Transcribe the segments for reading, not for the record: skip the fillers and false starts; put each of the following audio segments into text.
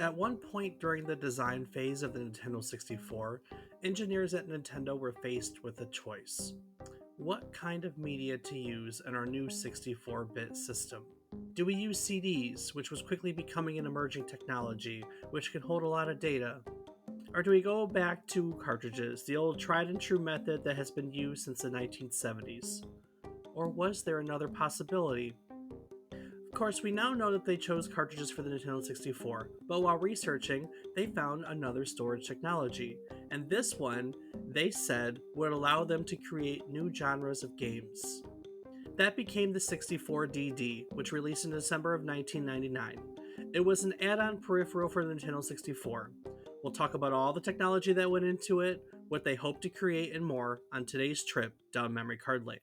At one point during the design phase of the Nintendo 64, engineers at Nintendo were faced with a choice. What kind of media to use in our new 64 bit system? Do we use CDs, which was quickly becoming an emerging technology, which could hold a lot of data? Or do we go back to cartridges, the old tried and true method that has been used since the 1970s? Or was there another possibility? Of course, we now know that they chose cartridges for the Nintendo 64, but while researching, they found another storage technology, and this one, they said, would allow them to create new genres of games. That became the 64DD, which released in December of 1999. It was an add on peripheral for the Nintendo 64. We'll talk about all the technology that went into it, what they hope to create, and more on today's trip down memory card lane.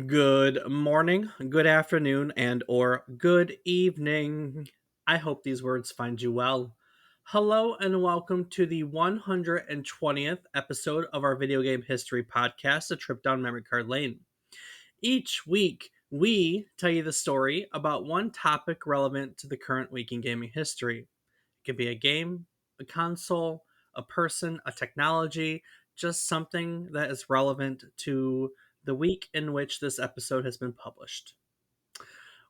Good morning, good afternoon, and or good evening. I hope these words find you well. Hello and welcome to the 120th episode of our video game history podcast, A Trip Down Memory Card Lane. Each week, we tell you the story about one topic relevant to the current week in gaming history. It could be a game, a console, a person, a technology, just something that is relevant to the week in which this episode has been published.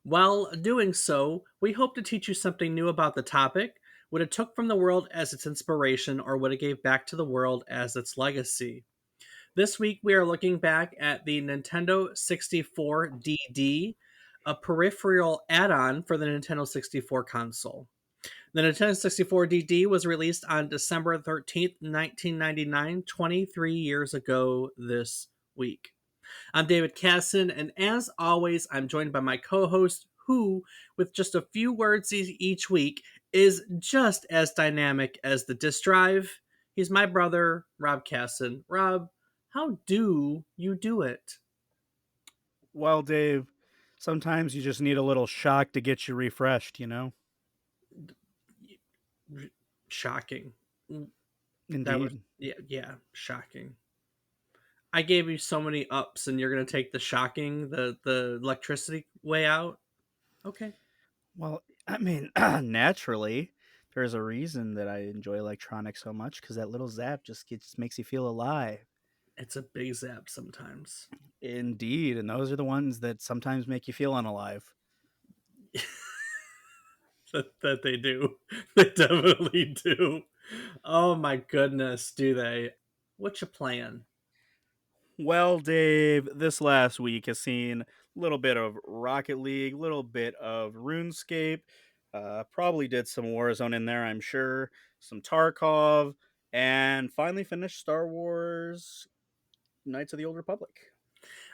While doing so, we hope to teach you something new about the topic, what it took from the world as its inspiration, or what it gave back to the world as its legacy. This week, we are looking back at the Nintendo 64DD, a peripheral add on for the Nintendo 64 console. The Nintendo 64DD was released on December 13th, 1999, 23 years ago this week. I'm David Casson, and as always, I'm joined by my co host, who, with just a few words each week, is just as dynamic as the disk drive. He's my brother, Rob Casson. Rob, how do you do it? Well, Dave, sometimes you just need a little shock to get you refreshed, you know? Shocking. That was, Indeed. yeah, shocking. I gave you so many ups, and you're gonna take the shocking, the electricity way out. Okay, Well, I mean, naturally, there's a reason that I enjoy electronics so much because that little zap just makes you feel alive. it's a big zap sometimes. Indeed, and those are the ones that sometimes make you feel unalive. That they do. They definitely do. Oh my goodness, do they? What you playing? Well, Dave, this last week has seen a little bit of Rocket League, little bit of RuneScape, probably did some Warzone in there, I'm sure, some Tarkov, and finally finished Star Wars Knights of the Old Republic.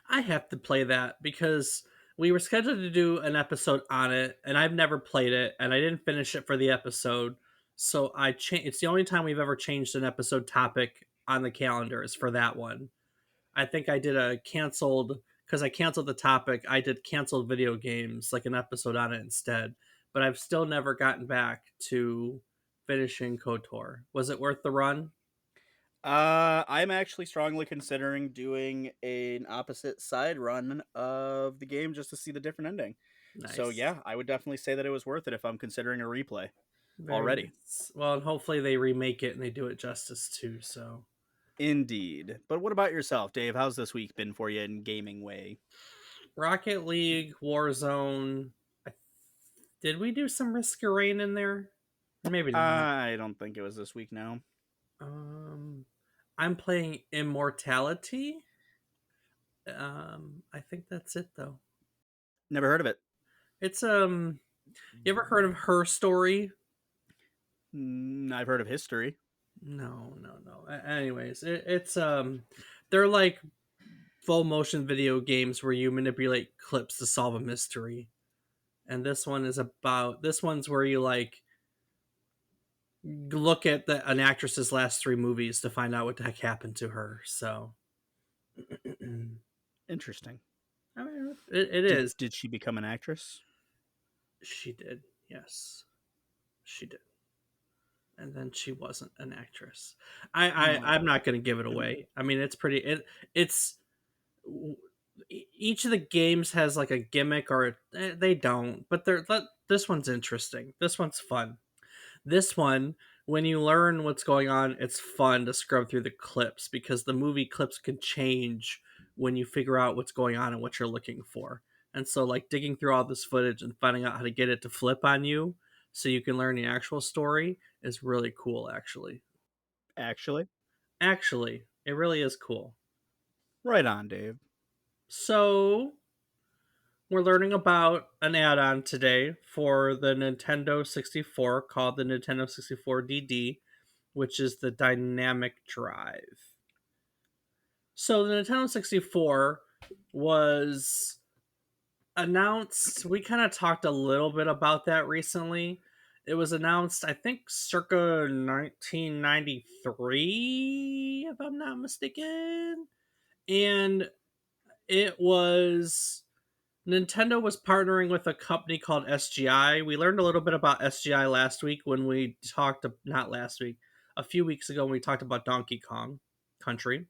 I have to play that because we were scheduled to do an episode on it, and I've never played it, and I didn't finish it for the episode. So it's the only time we've ever changed an episode topic on the calendar is for that one. I think I did a canceled because I canceled the topic. I did canceled video games, like an episode on it instead. But I've still never gotten back to finishing KOTOR. Was it worth the run? I'm actually strongly considering doing an opposite side run of the game just to see the different ending. So Nice. yeah, I would definitely say that it was worth it if I'm considering a replay Very already. nice. Well, and hopefully they remake it and they do it justice too. So Indeed. But what about yourself, Dave? How's this week been for you in gaming way? Rocket League, Warzone. I- Did we do some Risk of Rain in there? Maybe not. I don't think it was this week now. Um, I'm playing Immortality. I think that's it though. Never heard of it. It's You ever heard of Her Story? I've heard of history. No, no, no. Anyways, it's they're like full motion video games where you manipulate clips to solve a mystery. And this one's where you like look at an actress's last three movies to find out what the heck happened to her. So Interesting. I mean, it Did is. did she become an actress? She did. Yes, she did. And then she wasn't an actress. I'm No. not going to give it away. I mean, it's pretty. It's each of the games has like a gimmick, or they don't. But this one's interesting. This one's fun. This one, when you learn what's going on, it's fun to scrub through the clips because the movie clips can change when you figure out what's going on and what you're looking for. And so, like, digging through all this footage and finding out how to get it to flip on you so you can learn the actual story is really cool, actually. Actually? Actually, it really is cool. Right on, Dave. So, we're learning about an add on today for the Nintendo 64 called the Nintendo 64 DD, which is the dynamic drive. So the Nintendo 64 was announced. We kind of talked a little bit about that recently. It was announced, I think, circa 1993, if I'm not mistaken. And it was Nintendo was partnering with a company called SGI. We learned a little bit about SGI last week when we talked, not last week, a few weeks ago when we talked about Donkey Kong Country.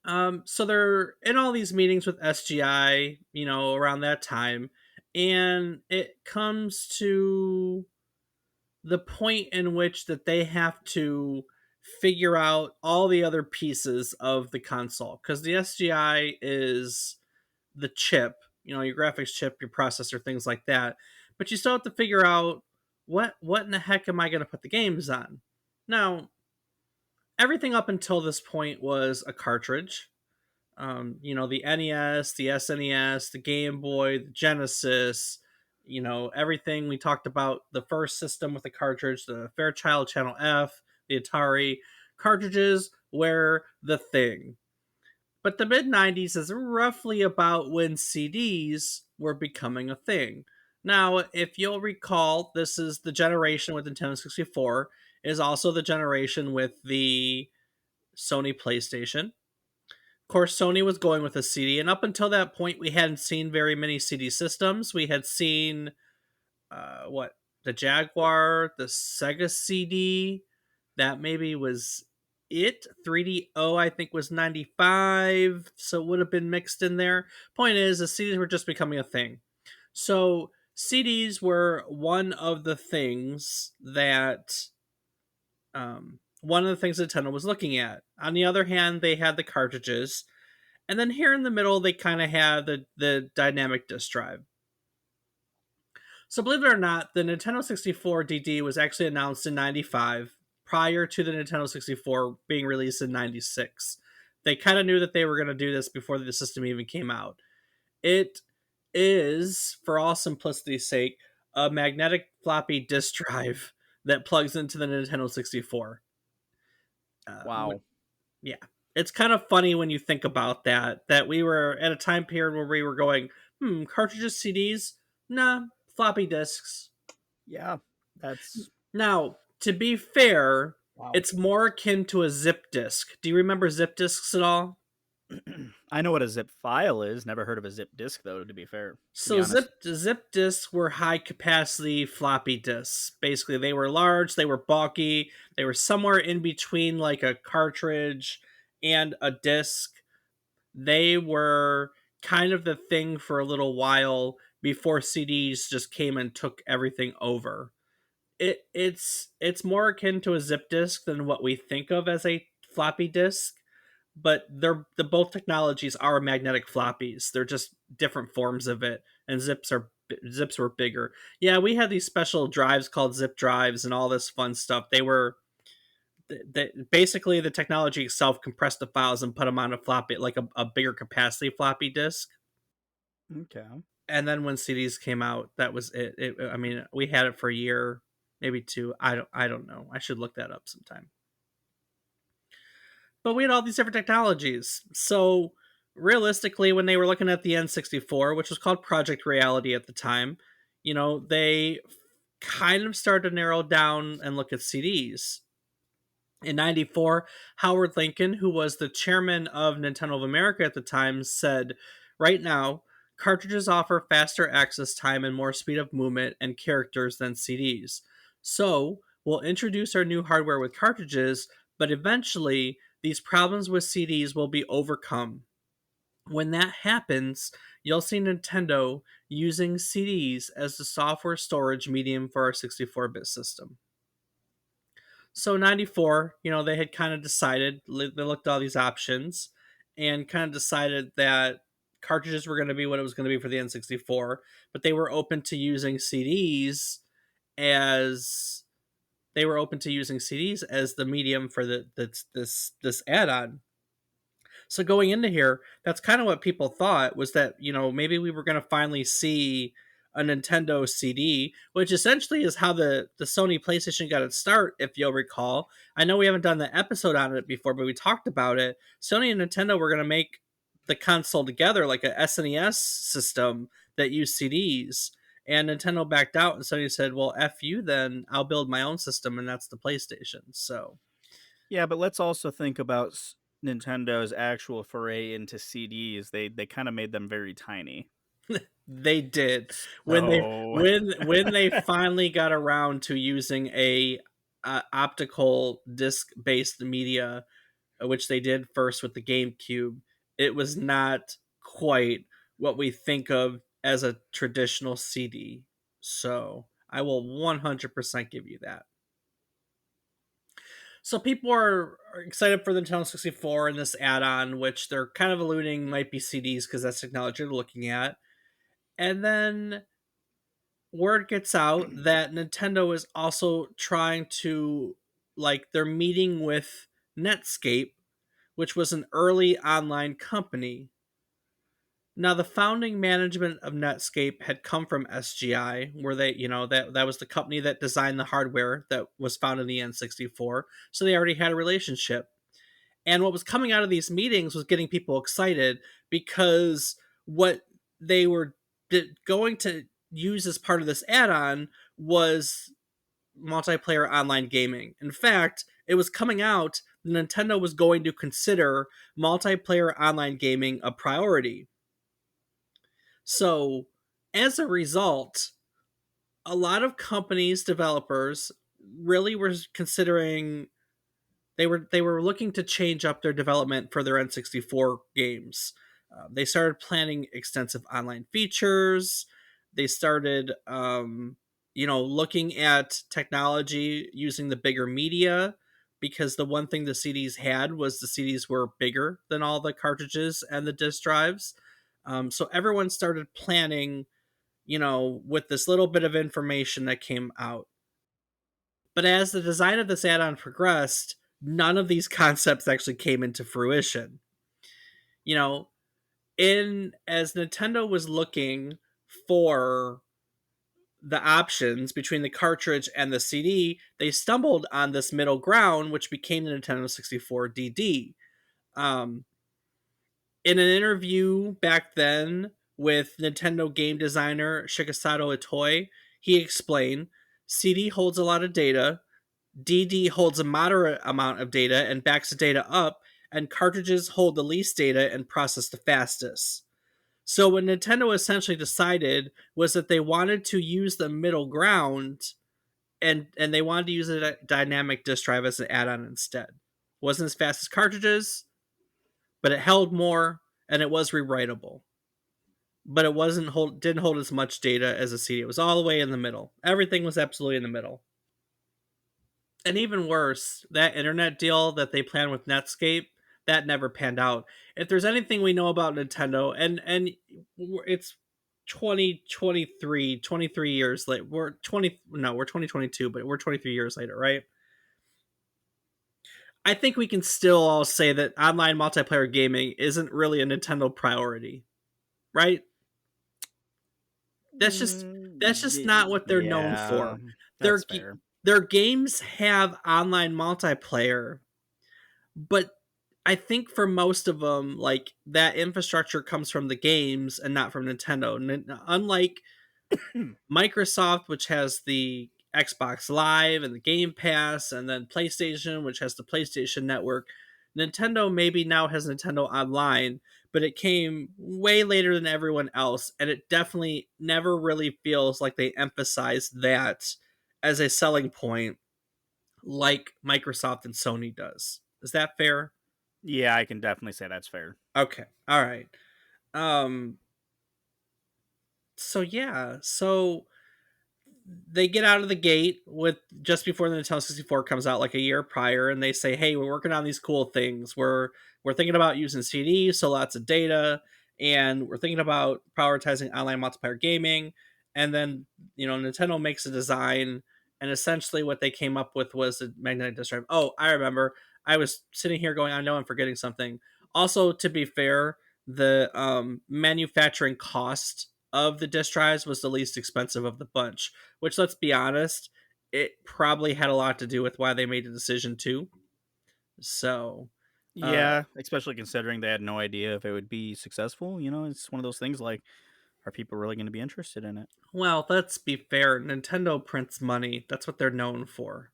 So they're in all these meetings with SGI, around that time, and it comes to the point in which that they have to figure out all the other pieces of the console because the SGI is the chip, your graphics chip, your processor, things like that. But you still have to figure out what in the heck am I going to put the games on? Now, everything up until this point was a cartridge. The NES, the SNES, the Game Boy, the Genesis, everything we talked about, the first system with the cartridge, the Fairchild Channel F, the Atari cartridges were the thing. But the mid 90s is roughly about when CDs were becoming a thing. Now, if you'll recall, this is the generation with Nintendo 64, is also the generation with the Sony PlayStation. Of course, Sony was going with a CD, and up until that point, we hadn't seen very many CD systems. We had seen what the Jaguar, the Sega CD, that maybe was it. 3DO, I think, was 95, so it would have been mixed in there. Point is, the CDs were just becoming a thing. So CDs were one of the things Nintendo was looking at. On the other hand, they had the cartridges, and then here in the middle, they kind of had the dynamic disk drive. So believe it or not, the Nintendo 64 DD was actually announced in 95 prior to the Nintendo 64 being released in 96. They kind of knew that they were going to do this before the system even came out. It is, for all simplicity's sake, a magnetic floppy disk drive that plugs into the Nintendo 64. Uh, Wow. yeah. It's kind of funny when you think about that we were at a time period where we were going, cartridges, CDs? Nah, floppy disks. Yeah. That's Now, to be fair, wow. it's more akin to a zip disk. Do you remember zip disks at all? I know what a zip file is. Never heard of a zip disk though, to be fair, to be So honest. zip disks were high capacity floppy disks. Basically, they were large, they were bulky, they were somewhere in between like a cartridge and a disk. They were kind of the thing for a little while before CDs just came and took everything over. It's more akin to a zip disk than what we think of as a floppy disk, but the both technologies are magnetic floppies. They're just different forms of it, and zips were bigger. Yeah, we had these special drives called zip drives and all this fun stuff. Basically the technology itself compressed the files and put them on a floppy, like a bigger capacity floppy disk. Okay. And then when CDs came out, that was it. I mean, we had it for a year, maybe two. I don't know. I should look that up sometime. But we had all these different technologies. So realistically, when they were looking at the N64, which was called Project Reality at the time, they kind of started to narrow down and look at CDs. In 94, Howard Lincoln, who was the chairman of Nintendo of America at the time, said, Right now, cartridges offer faster access time and more speed of movement and characters than CDs. So, we'll introduce our new hardware with cartridges, but eventually, these problems with CDs will be overcome. When that happens, you'll see Nintendo using CDs as the software storage medium for our 64-bit system. So 94, they had kind of decided, they looked at all these options and kind of decided that cartridges were going to be what it was going to be for the N64, but they were open to using CDs as the medium for this add-on. So going into here, that's kind of what people thought, was that, maybe we were going to finally see a Nintendo CD, which essentially is how the Sony PlayStation got its start, if you'll recall. I know we haven't done the episode on it before, but we talked about it. Sony and Nintendo were going to make the console together, like a SNES system that used CDs. And Nintendo backed out, and Sony said, well, F you then, I'll build my own system, and that's the PlayStation. So Yeah, but let's also think about Nintendo's actual foray into CDs. They kind of made them very tiny. they did. when they So, when they finally got around to using a optical disc based media, which they did first with the GameCube, it was not quite what we think of as a traditional CD. So I will 100% give you that. So people are excited for the Nintendo 64 and this add-on, which they're kind of alluding might be CDs because that's technology they're looking at. And then word gets out that Nintendo is also trying to, like, they're meeting with Netscape, which was an early online company. Now, the founding management of Netscape had come from SGI, where they, that was the company that designed the hardware that was found in the N64. So they already had a relationship. And what was coming out of these meetings was getting people excited because what they were going to use as part of this add on was multiplayer online gaming. In fact, it was coming out that Nintendo was going to consider multiplayer online gaming a priority. So, as a result, a lot of companies, developers, really were considering, they were looking to change up their development for their N64 games. They started planning extensive online features. They started, looking at technology using the bigger media, because the one thing the CDs had was the CDs were bigger than all the cartridges and the disk drives. So everyone started planning, with this little bit of information that came out. But as the design of this add on progressed, none of these concepts actually came into fruition. You know, in as Nintendo was looking for the options between the cartridge and the CD, they stumbled on this middle ground, which became the Nintendo 64 DD. Um, in an interview back then with Nintendo game designer Shigesato Itoi, he explained CD holds a lot of data, DD holds a moderate amount of data and backs the data up, and cartridges hold the least data and process the fastest. So what Nintendo essentially decided was that they wanted to use the middle ground, and they wanted to use a dynamic disk drive as an add-on instead. Wasn't as fast as cartridges, but it held more and it was rewritable. But it didn't hold as much data as a CD. It was all the way in the middle. Everything was absolutely in the middle. And even worse, that internet deal that they planned with Netscape, that never panned out. If there's anything we know about Nintendo, and it's 23 years late. We're 2022, but we're 23 years later, right? I think we can still all say that online multiplayer gaming isn't really a Nintendo priority, right? That's just that's just not what they're known yeah, for. that's Their fair. their games have online multiplayer, but I think for most of them, like, that infrastructure comes from the games and not from Nintendo. Unlike Microsoft, which has the Xbox Live and the Game Pass, and then PlayStation, which has the PlayStation Network, Nintendo maybe now has Nintendo Online, but it came way later than everyone else, and it definitely never really feels like they emphasize that as a selling point like Microsoft and Sony does. Is that fair? Yeah, I can definitely say that's fair. Okay. All right. Um so they get out of the gate with just before the Nintendo 64 comes out, like a year prior, and they say, "Hey, we're working on these cool things. We're thinking about using CDs, so lots of data, and we're thinking about prioritizing online multiplayer gaming." And then Nintendo makes a design, and essentially what they came up with was a magnetic disk drive. Oh, I remember. I was sitting here going, "I know I'm forgetting something." Also, to be fair, the manufacturing cost of the disk drives was the least expensive of the bunch, which, let's be honest, it probably had a lot to do with why they made the decision to. So, uh, Yeah, especially considering they had no idea if it would be successful. It's one of those things like, are people really going to be interested in it? well, let's be fair. Nintendo prints money. That's what they're known for.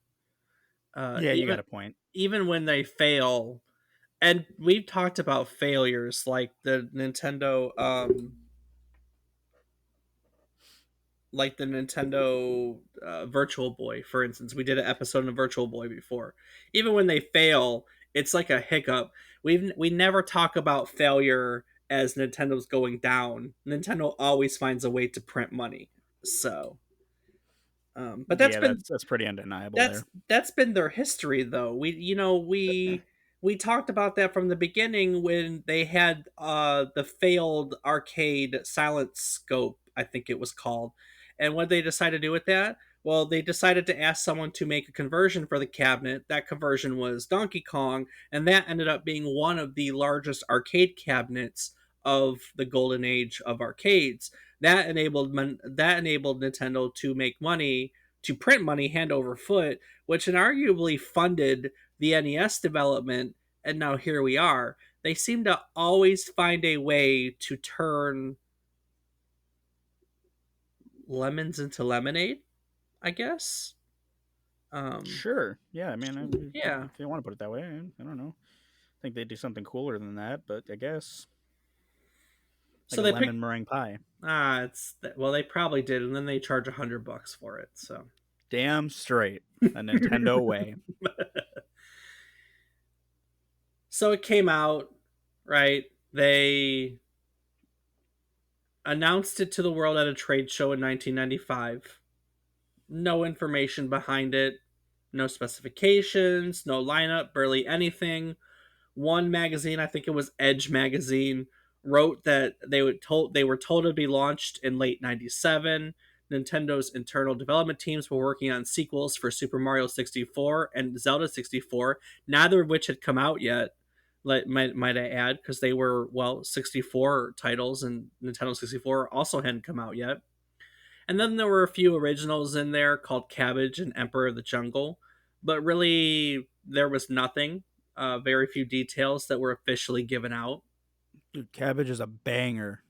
Uh, Yeah, you even got a point. even when they fail, and we've talked about failures like the Nintendo Virtual Boy, for instance. We did an episode on Virtual Boy before. Even when they fail, it's like a hiccup. We never talk about failure as Nintendo's going down. Nintendo always finds a way to print money. So, but that's Yeah, been that's pretty undeniable that's there. that's been their history, though. We talked about that from the beginning when they had the failed arcade Silent Scope, I think it was called. And what they decided to do with that? Well, they decided to ask someone to make a conversion for the cabinet. That conversion was Donkey Kong, and that ended up being one of the largest arcade cabinets of the golden age of arcades. That enabled Nintendo to make money, to print money hand over foot, which arguably funded the NES development. And now here we are. They seem to always find a way to turn lemons into lemonade, I guess. Um, Sure. Yeah, I mean, yeah. if you want to put it that way, I don't know. I think they do something cooler than that, but I guess like So a they lemon picked meringue pie. it's well they probably did, and then they charge $100 for it. So Damn straight. A Nintendo way. so it came out, right? They announced it to the world at a trade show in 1995. No information behind it, no specifications, no lineup, barely anything. One magazine, I think it was Edge magazine, wrote that they were told to be launched in late '97. Nintendo's internal development teams were working on sequels for Super Mario 64 and Zelda 64, neither of which had come out yet. Might I add, because they were 64 titles, and Nintendo 64 also hadn't come out yet. And then there were a few originals in there called Cabbage and Emperor of the Jungle, but really there was nothing. Very few details that were officially given out. Dude, cabbage is a banger.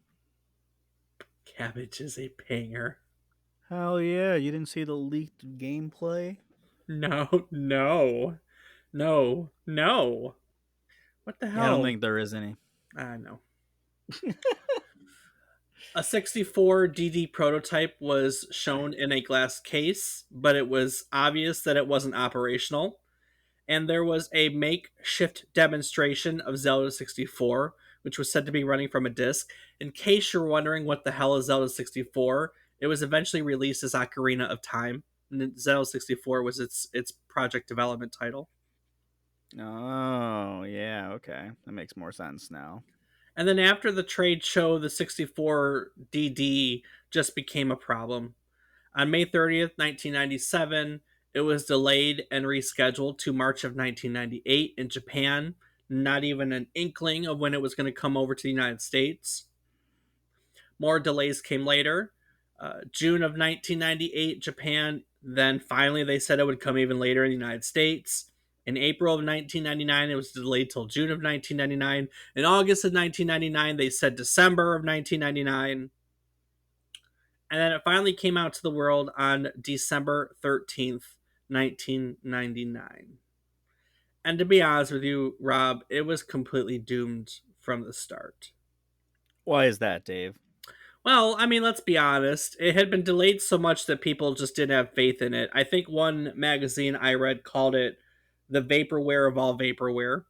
Cabbage is a banger. Hell yeah. You didn't see the leaked gameplay? No, no, no, no. What the Yeah, I don't hell? think there is any. I know. A 64 DD prototype was shown in a glass case, but it was obvious that it wasn't operational. And there was a makeshift demonstration of Zelda 64, which was said to be running from a disc. In case you're wondering what the hell is Zelda 64, it was eventually released as Ocarina of Time. And Zelda 64 was its project development title. Oh, yeah, okay. That makes more sense now. And then after the trade show, the 64 DD just became a problem. On May 30th, 1997, it was delayed and rescheduled to March of 1998 in Japan. Not even an inkling of when it was going to come over to the United States. More delays came later. June of 1998, Japan. Then finally, they said it would come even later in the United States. In April of 1999, it was delayed till June of 1999. In August of 1999, they said December of 1999. And then it finally came out to the world on December 13th, 1999. And to be honest with you, Rob, it was completely doomed from the start. Why is that, Dave? Well, I mean, let's be honest. It had been delayed so much that people just didn't have faith in it. I think one magazine I read called it the vaporware of all vaporware.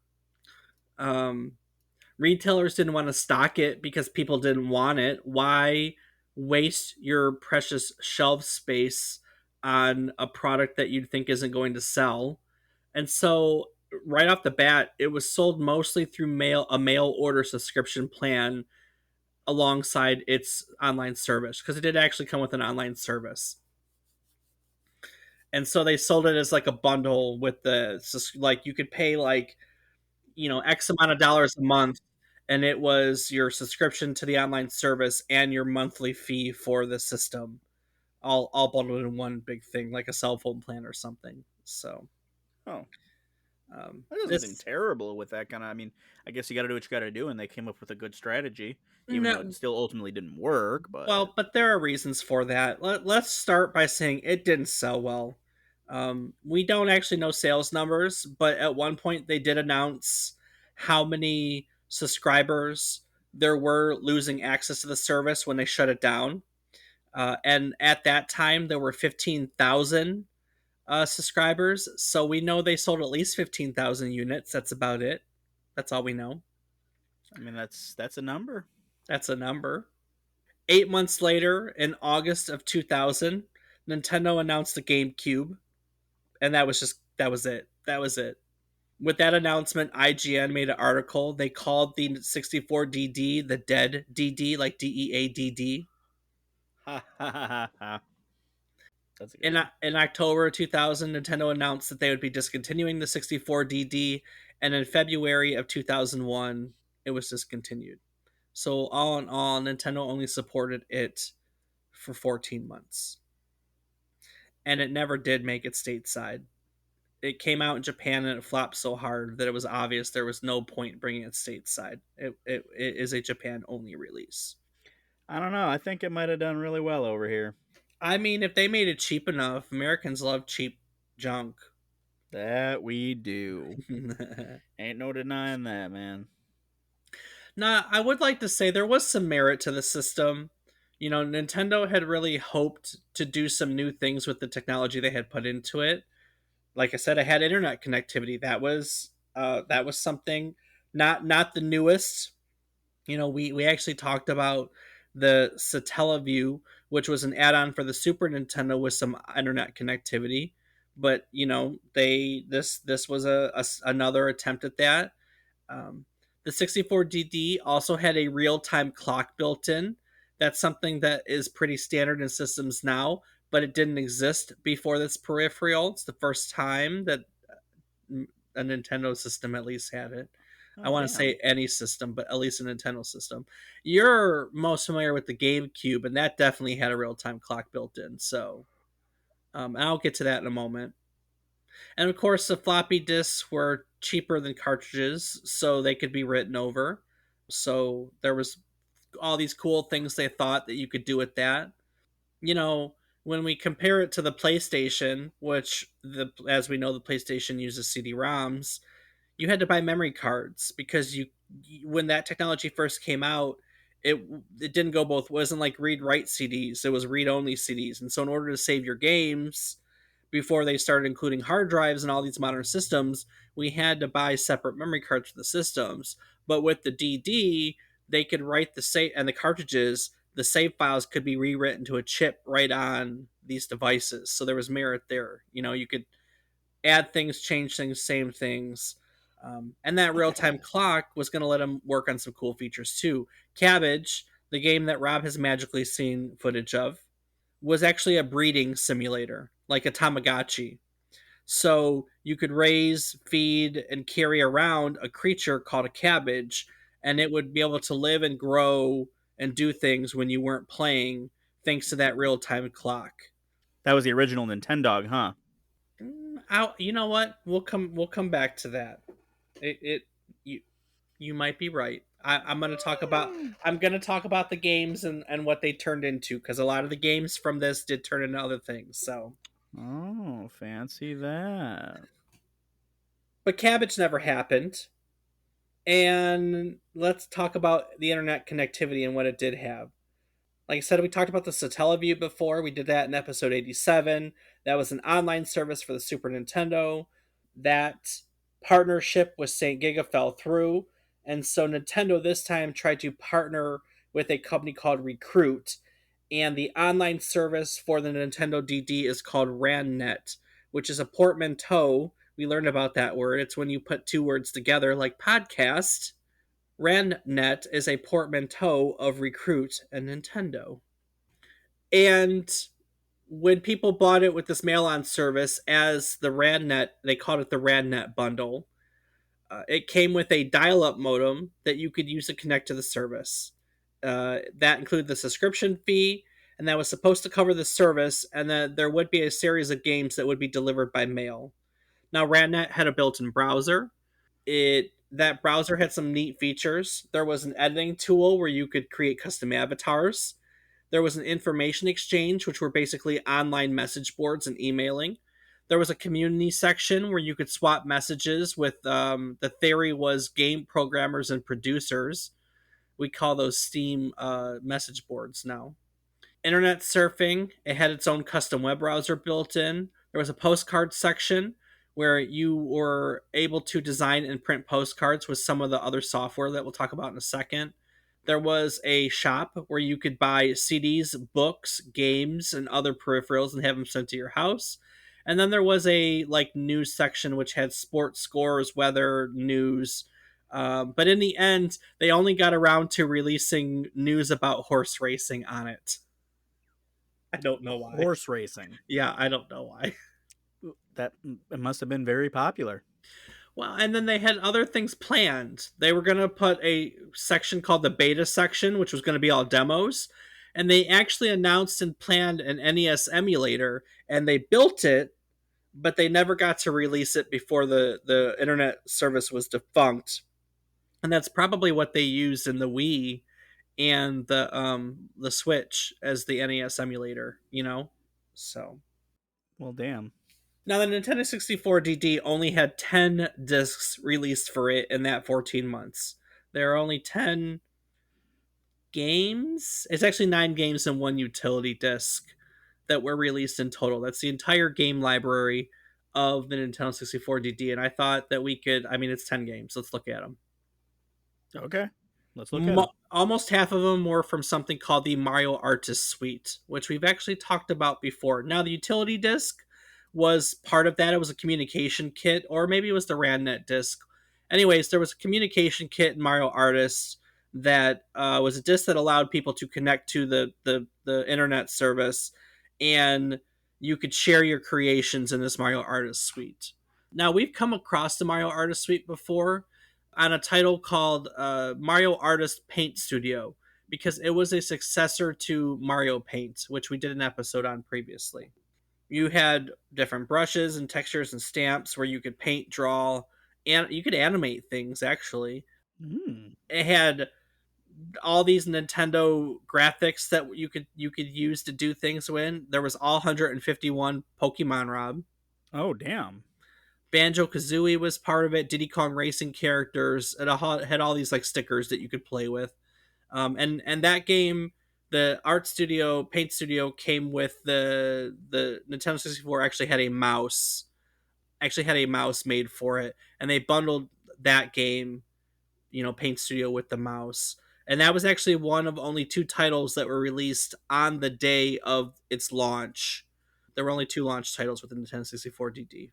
Um, Retailers didn't want to stock it because people didn't want it. Why waste your precious shelf space on a product that you think isn't going to sell? And so right off the bat, it was sold mostly through mail order subscription plan alongside its online service because it did actually come with an online service. And so they sold it as like a bundle with like you could pay like, X amount of dollars a month, and it was your subscription to the online service and your monthly fee for the system, all bundled in one big thing, like a cell phone plan or something. So Oh, there's nothing this terrible with that kind of. I mean, I guess you got to do what you got to do, and they came up with a good strategy, even though it no, still ultimately didn't work. But well, but there are reasons for that. Let's start by saying it didn't sell well. We don't actually know sales numbers, but at one point they did announce how many subscribers there were losing access to the service when they shut it down. And at that time, there were 15,000 subscribers. So we know they sold at least 15,000 units. That's about it. That's all we know. I mean, that's a number. That's a number. 8 months later, in August of 2000, Nintendo announced the GameCube, and that was it. That was it. With that announcement, IGN made an article. They called the 64DD the dead DD, like DEADD. Ha ha ha ha. That's a good In, one. in October 2000, Nintendo announced that they would be discontinuing the 64DD, and in February of 2001, it was discontinued. So, all in all, Nintendo only supported it for 14 months. And it never did make it stateside. It came out in Japan and it flopped so hard that it was obvious there was no point bringing it stateside. It is a Japan only release. I don't know. I think it might have done really well over here. I mean, if they made it cheap enough, Americans love cheap junk. That we do. Ain't no denying that, man. Now, I would like to say there was some merit to the system. Nintendo had really hoped to do some new things with the technology they had put into it. Like I said, I had internet connectivity. That was something not the newest. We actually talked about the Satellaview, which was an add-on for the Super Nintendo with some internet connectivity. But this was another attempt at that. Um, the 64DD also had a real-time clock built in. That's something that is pretty standard in systems now, but it didn't exist before this peripheral. It's the first time that a Nintendo system at least had it. I Oh want to damn. say any system, but at least a Nintendo system. You're most familiar with the GameCube, and that definitely had a real time clock built in. So, and I'll get to that in a moment. And of course, the floppy disks were cheaper than cartridges, so they could be written over. So there was all these cool things they thought that you could do with that. You know, when we compare it to the PlayStation, which as we know, the PlayStation uses CD-ROMs, you had to buy memory cards because when that technology first came out, it it didn't go both. It wasn't like read write CDs. It was read only CDs. And so in order to save your games before they started including hard drives and all these modern systems, we had to buy separate memory cards for the systems. But with the DD, they could write the save and the cartridges. The save files could be rewritten to a chip right on these devices. So there was merit there. You could add things, change things, same things. And that real time clock was going to let him work on some cool features too. Cabbage, the game that Rob has magically seen footage of, was actually a breeding simulator, like a Tamagotchi. So you could raise, feed, and carry around a creature called a cabbage, and it would be able to live and grow and do things when you weren't playing, thanks to that real time clock. That was the original Nintendog, huh? You know what? We'll come back to that. It you you might be right. I'm gonna talk about the games and what they turned into because a lot of the games from this did turn into other things. So, Oh, fancy that. but Cabbage never happened, And let's talk about the internet connectivity and what it did have. Like I said, we talked about the Satellaview before. We did that in episode 87. That was an online service for the Super Nintendo. That partnership with St. Giga fell through. And so Nintendo this time tried to partner with a company called Recruit. And the online service for the Nintendo DD is called RANNet, which is a portmanteau. We learned about that word. It's when you put two words together, like podcast. RANNet is a portmanteau of Recruit and Nintendo. And when people bought it with this mail on service as the RANNet, they called it the RANNet bundle. It came with a dial up modem that you could use to connect to the service. That included the subscription fee, and that was supposed to cover the service, and then there would be a series of games that would be delivered by mail. Now, RANNet had a built in browser. That browser had some neat features. There was an editing tool where you could create custom avatars. There was an information exchange, which were basically online message boards and emailing. There was a community section where you could swap messages with, the theory was game programmers and producers. We call those Steam message boards now. Internet surfing, it had its own custom web browser built in. There was a postcard section where you were able to design and print postcards with some of the other software that we'll talk about in a second. There was a shop where you could buy CDs, books, games, and other peripherals and have them sent to your house. And then there was a like news section which had sports scores, weather, news. But in the end, they only got around to releasing news about horse racing on it. I don't know why. Horse racing. Yeah, I don't know why. That it must have been very popular. Well, and then they had other things planned. They were going to put a section called the beta section, which was going to be all demos. And they actually announced and planned an NES emulator, and they built it, but they never got to release it before the internet service was defunct. And that's probably what they used in the Wii and the Switch as the NES emulator, you know? So Well, damn. now, the Nintendo 64 DD only had 10 discs released for it in that 14 months. There are only 10 games. It's actually 9 games and 1 utility disc that were released in total. That's the entire game library of the Nintendo 64 DD. And I thought that we could, I mean, it's 10 games. Let's look at them. Okay, let's look at them. Almost half of them were from something called the Mario Artist Suite, which we've actually talked about before. Now, the utility disc was part of that. It was a communication kit, or maybe it was the RANNet disc. Anyways, there was a communication kit in Mario Artist that was a disc that allowed people to connect to the internet service, and you could share your creations in this Mario Artist Suite. Now, we've come across the Mario Artist Suite before on a title called Mario Artist Paint Studio because it was a successor to Mario Paint, which we did an episode on previously. You had different brushes and textures and stamps where you could paint, draw, and you could animate things actually. Mm. It had all these Nintendo graphics that you could use to do things with. There was all 151 Pokemon, Rob. Oh, damn. Banjo Kazooie was part of it. Diddy Kong Racing characters. It had all these like stickers that you could play with. And that game, the Art Studio Paint Studio came with the Nintendo 64. Actually had a mouse. Actually had a mouse made for it, and they bundled that game, Paint Studio with the mouse. And that was actually one of only 2 titles that were released on the day of its launch. There were only 2 launch titles with the Nintendo 64 DD.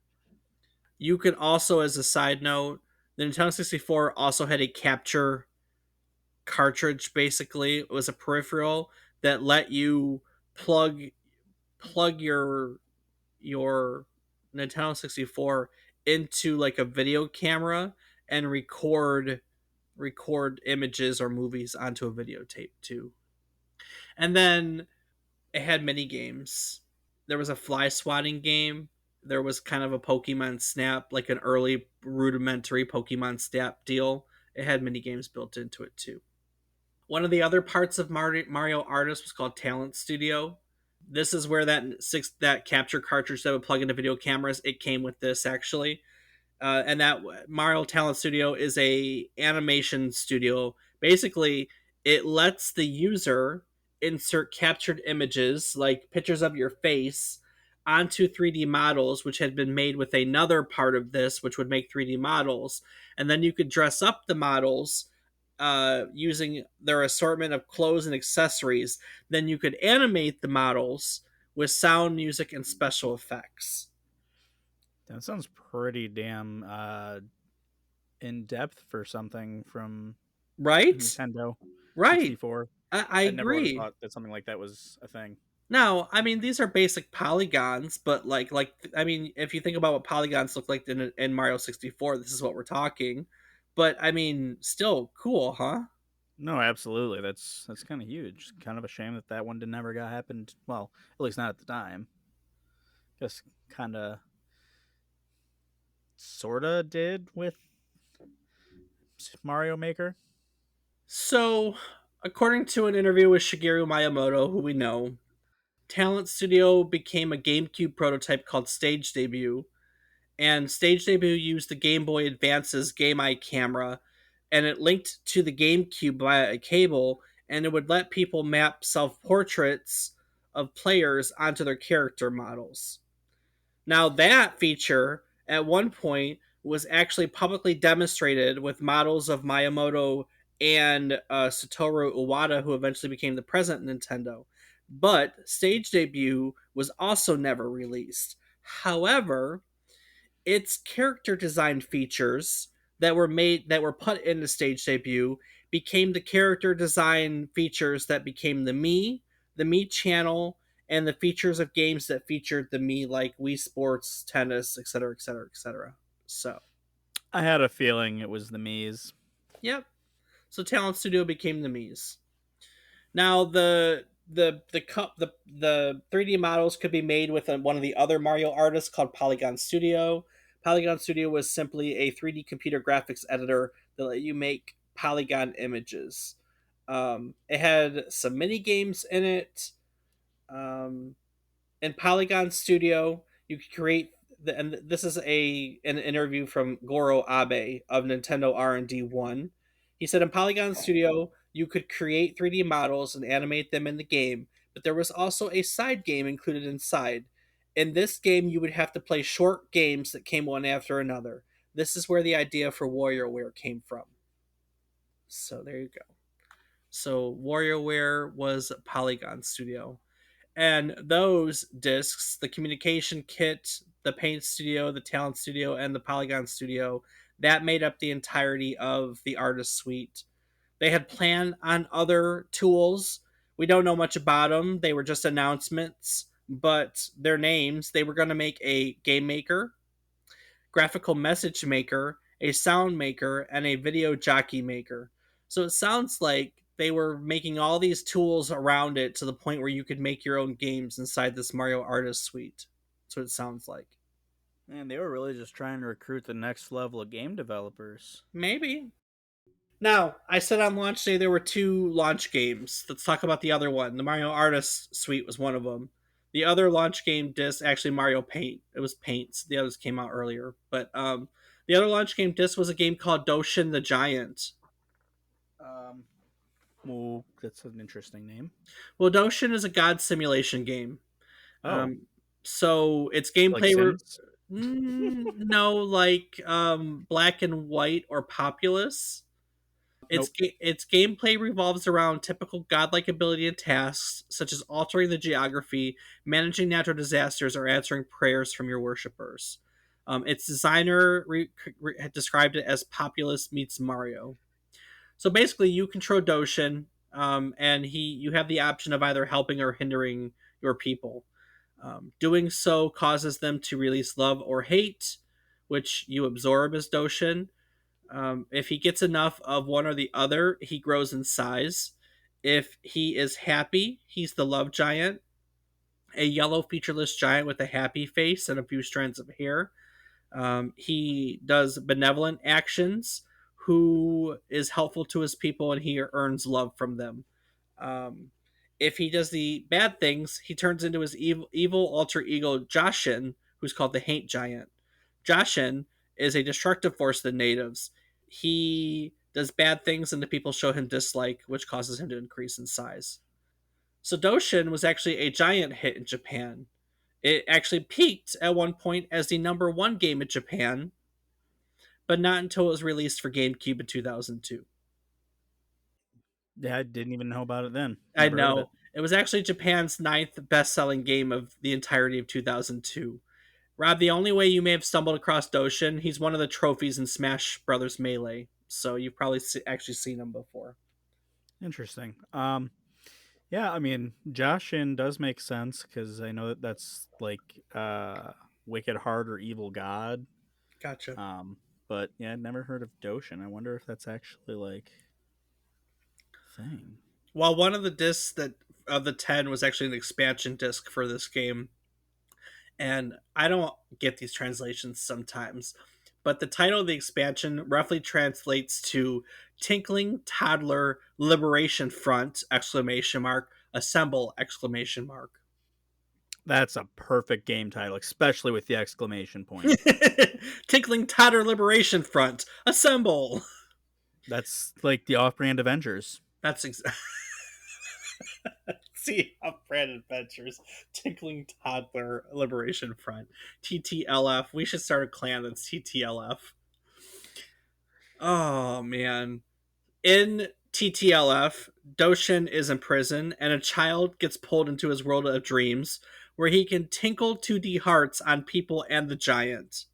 You could also, as a side note, the Nintendo 64 also had a capture cartridge. Basically, it was a peripheral that let you plug your Nintendo 64 into like a video camera and record images or movies onto a videotape too. And then it had mini games. There was a fly swatting game. There was kind of a Pokemon Snap, like an early rudimentary Pokemon Snap deal. It had mini games built into it too. One of the other parts of Mario Artist was called Talent Studio. This is where that capture cartridge that would plug into video cameras. It came with this actually, and that Mario Talent Studio is a animation studio. Basically, it lets the user insert captured images like pictures of your face onto 3D models which had been made with another part of this which would make 3D models, and then you could dress up the models using their assortment of clothes and accessories. Then you could animate the models with sound, music, and special effects. That sounds pretty damn in depth for something from Right? Nintendo Right. 64. I I never would have agree. thought that something like that was a thing. Now, I mean, these are basic polygons, but I mean, if you think about what polygons look like in Mario 64, this is what we're talking. But I mean, still cool, huh? No, absolutely. That's kind of huge. Kind of a shame that that one did never got happened. Well, at least not at the time. Just kind of, sorta did with Mario Maker. So, according to an interview with Shigeru Miyamoto, who we know, Talent Studio became a GameCube prototype called Stage Debut, and Stage Debut used the Game Boy Advance's Game Eye camera, and it linked to the GameCube via a cable, and it would let people map self portraits of players onto their character models. Now, that feature at one point was actually publicly demonstrated with models of Miyamoto and Satoru Iwata, who eventually became the president of Nintendo. But Stage Debut was also never released. However, its character design features that were put into Stage Debut became the character design features that became the Me channel, and the features of games that featured the Me, like Wii Sports, tennis, etc., etc., etc. So, I had a feeling it was the Mii's. yep. So Talent Studio became the Mii's. Now the 3D models could be made with one of the other Mario artists called Polygon Studio. Polygon Studio was simply a 3D computer graphics editor that let you make polygon images. It had some mini games in it. Um, in Polygon Studio, you could create and this is an interview from Goro Abe of Nintendo R&D 1. He said in Polygon Studio, you could create 3D models and animate them in the game, but there was also a side game included inside. In this game, you would have to play short games that came one after another. This is where the idea for WarioWare came from. So there you go. So WarioWare was Polygon Studio. And those discs, the communication kit, the Paint Studio, the Talent Studio, and the Polygon Studio, that made up the entirety of the Artist Suite. They had planned on other tools. We don't know much about them. They were just announcements, but their names, they were going to make a game maker, graphical message maker, a sound maker, and a video jockey maker. So it sounds like they were making all these tools around it to the point where you could make your own games inside this Mario Artist Suite. That's what it sounds like. Man, they were really just trying to recruit the next level of game developers. Maybe. Now, I said on launch day there were two launch games. Let's talk about the other one. The Mario Artist Suite was one of them. The other launch game disc, actually Mario Paint. It was Paints. The others came out earlier. But the other launch game disc was a game called Doshin the Giant. Um, well, that's an interesting name. Well, Doshin is a god simulation game. Oh, Um, so its like gameplay. Sims? No, like Black and White or Populous. Nope. Its gameplay revolves around typical godlike ability and tasks, such as altering the geography, managing natural disasters, or answering prayers from your worshippers. Its designer described it as Populous meets Mario. So basically, you control Doshin, and you have the option of either helping or hindering your people. Doing so causes them to release love or hate, which you absorb as Doshin. If he gets enough of one or the other, he grows in size. If he is happy, he's the love giant, a yellow featureless giant with a happy face and a few strands of hair. He does benevolent actions, who is helpful to his people, and he earns love from them. Um, if he does the bad things, he turns into his evil alter ego Joshin, who's called the Hate Giant. Joshin is a destructive force to the natives. He does bad things and the people show him dislike, which causes him to increase in size. So Doshin was actually a giant hit in Japan. It actually peaked at one point as the number one game in Japan, but not until it was released for GameCube in 2002. Yeah, I didn't even know about it then. I Never heard of it. know. It was actually Japan's ninth best selling game of the entirety of 2002. Rob, the only way you may have stumbled across Doshin, he's one of the trophies in Smash Brothers Melee. So you've probably actually seen him before. Interesting. Yeah, I mean, Joshin does make sense because I know that that's like Wicked Heart or Evil God. Gotcha. Um, but yeah, I'd never heard of Doshin. I wonder if that's actually like a thing. While one of the discs that of the 10 was actually an expansion disc for this game, and I don't get these translations sometimes, but the title of the expansion roughly translates to Tinkling Toddler Liberation Front exclamation mark assemble exclamation mark. That's a perfect game title, especially with the exclamation point. Tinkling Toddler Liberation Front assemble. That's like the off-brand Avengers. That's see Brand Adventures, Tinkling Toddler Liberation Front, TTLF. We should start a clan that's TTLF. Oh man. In TTLF, Doshin is in prison and a child gets pulled into his world of dreams where he can tinkle 2D hearts on people and the giant.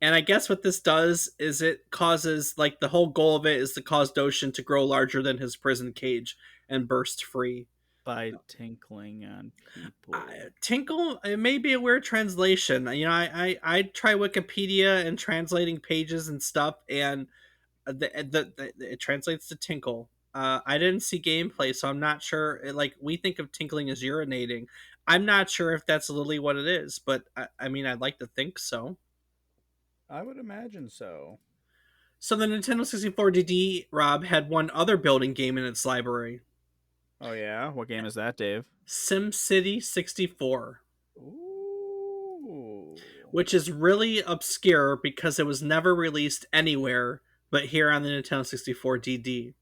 And I guess what this does is it causes, like, the whole goal of it is to cause Doshin to grow larger than his prison cage and burst free. By tinkling on people. Tinkle, it may be a weird translation. You know, I try Wikipedia and translating pages and stuff, and it translates to tinkle. I didn't see gameplay, so I'm not sure. Like, we think of tinkling as urinating. I'm not sure if that's literally what it is, but I mean, I'd like to think so. I would imagine so. So the Nintendo 64 DD, Rob, had one other building game in its library, Oh yeah, what game is that, Dave? SimCity 64, Ooh. which is really obscure because it was never released anywhere but here on the Nintendo 64 DD.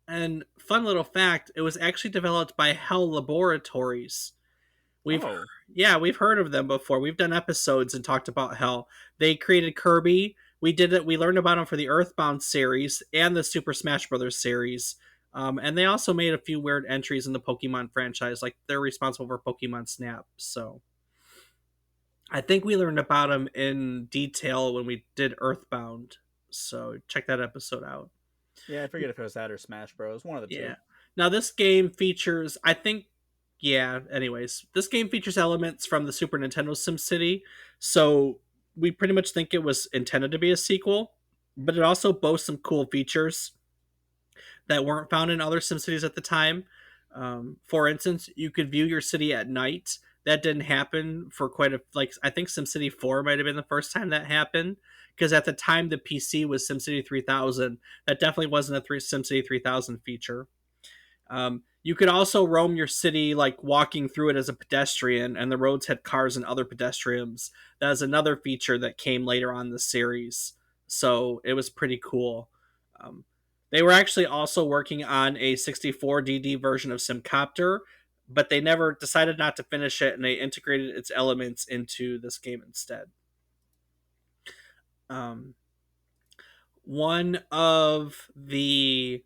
And fun little fact, it was actually developed by Hell Laboratories. We've Oh, Yeah, we've heard of them before. We've done episodes and talked about Hell. They created Kirby. We did it. We learned about them for the Earthbound series and the Super Smash Brothers series. And they also made a few weird entries in the Pokemon franchise, like they're responsible for Pokemon Snap. So I think we learned about them in detail when we did Earthbound. So check that episode out. yeah, I forget if it was that or Smash Bros. One of the Yeah. two. Now this game features, I think, yeah. Anyways, this game features elements from the Super Nintendo SimCity, so we pretty much think it was intended to be a sequel. But it also boasts some cool features that weren't found in other SimCities at the time. For instance, you could view your city at night. That didn't happen for quite a like. I think SimCity 4 might have been the first time that happened because at the time the PC was SimCity 3000. That definitely wasn't a SimCity 3000 feature. You could also roam your city, like walking through it as a pedestrian, and the roads had cars and other pedestrians. That is another feature that came later on in the series. So it was pretty cool. Um, they were actually also working on a 64 DD version of Simcopter, but they never decided not to finish it, and they integrated its elements into this game instead. Um, One of the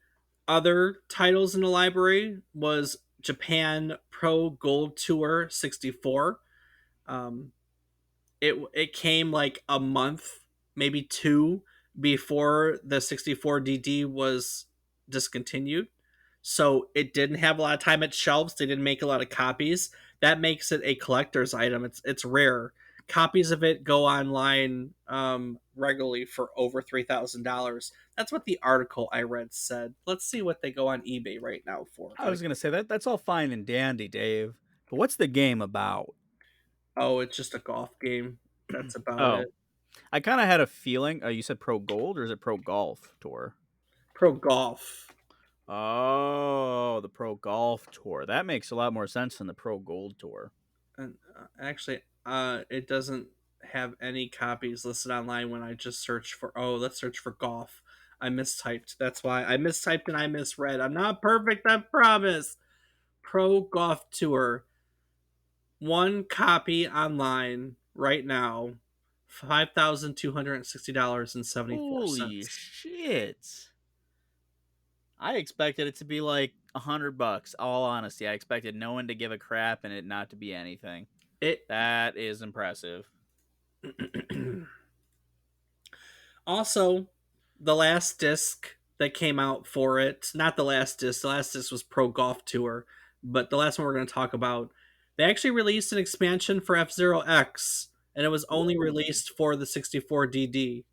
other titles in the library was Japan Pro Gold Tour 64. Um, it came like a month, maybe two, before the 64 DD was discontinued. So it didn't have a lot of time at shelves. They didn't make a lot of copies. That makes it a collector's item. It's rare. Copies of it go online regularly for over $3,000. That's what the article I read said. Let's see what they go on eBay right now for. I was gonna say that's all fine and dandy, Dave. But what's the game about? Oh, it's just a golf game. That's about Oh, it. I kind of had a feeling. You said Pro Gold or is it Pro Golf Tour? Pro golf. Oh, the Pro Golf Tour. That makes a lot more sense than the Pro Gold Tour. And actually, it doesn't. have any copies listed online when I just search for. Oh, let's search for golf. I mistyped. That's why I mistyped and I misread. I'm not perfect, I promise. Pro Golf Tour. One copy online right now. Holy $5,260.74. shit. I expected it to be like $100. All honesty, I expected no one to give a crap and it not to be anything. It That is impressive. also, the last disc that came out for it, not the last disc was Pro Golf Tour, but the last one we're going to talk about, they actually released an expansion for F Zero X, and it was only Ooh. released for the 64DD.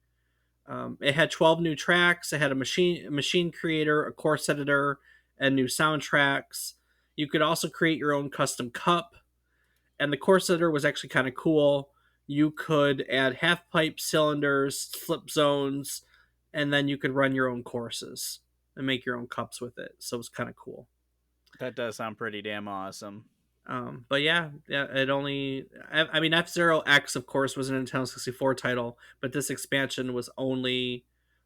It had 12 new tracks, it had a machine creator, a course editor, and new soundtracks. You could also create your own custom cup, and the course editor was actually kind of cool. You could add half pipe cylinders, flip zones, and then you could run your own courses and make your own cups with it. So it was kind of cool. That does sound pretty damn awesome. But yeah, it only. I mean, F Zero X, of course, was a Nintendo 64 title, but this expansion was only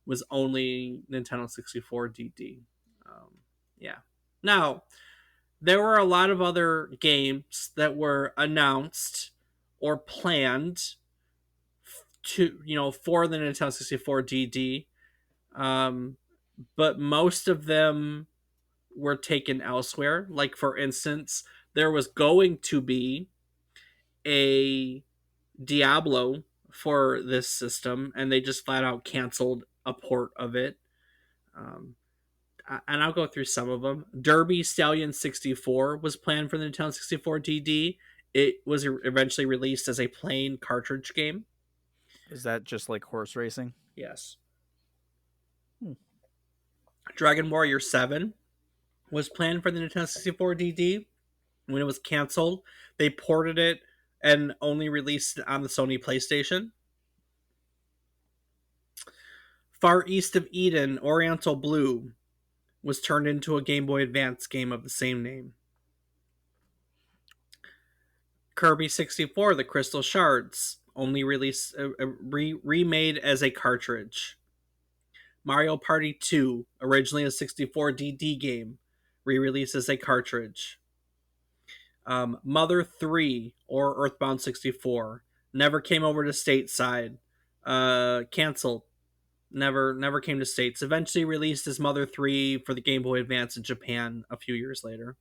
Nintendo 64 DD. Yeah. Now, there were a lot of other games that were announced or planned for the Nintendo 64 DD, um, but most of them were taken elsewhere. Like for instance, there was going to be a Diablo for this system, and they just flat out canceled a port of it. Um, and I'll go through some of them. Derby Stallion 64 was planned for the Nintendo 64 DD. It was eventually released as a plain cartridge game. Is that just like horse racing? Yes. Hmm. Dragon Warrior 7 was planned for the Nintendo 64 DD. When it was canceled, they ported it and only released it on the Sony PlayStation. Far East of Eden Oriental Blue was turned into a Game Boy Advance game of the same name. Kirby 64, The Crystal Shards, only released remade as a cartridge. Mario Party 2, originally a 64 DD game, re-released as a cartridge. Mother 3 or Earthbound 64 never came over to stateside. Canceled. Never came to states. Eventually released as Mother 3 for the Game Boy Advance in Japan a few years later.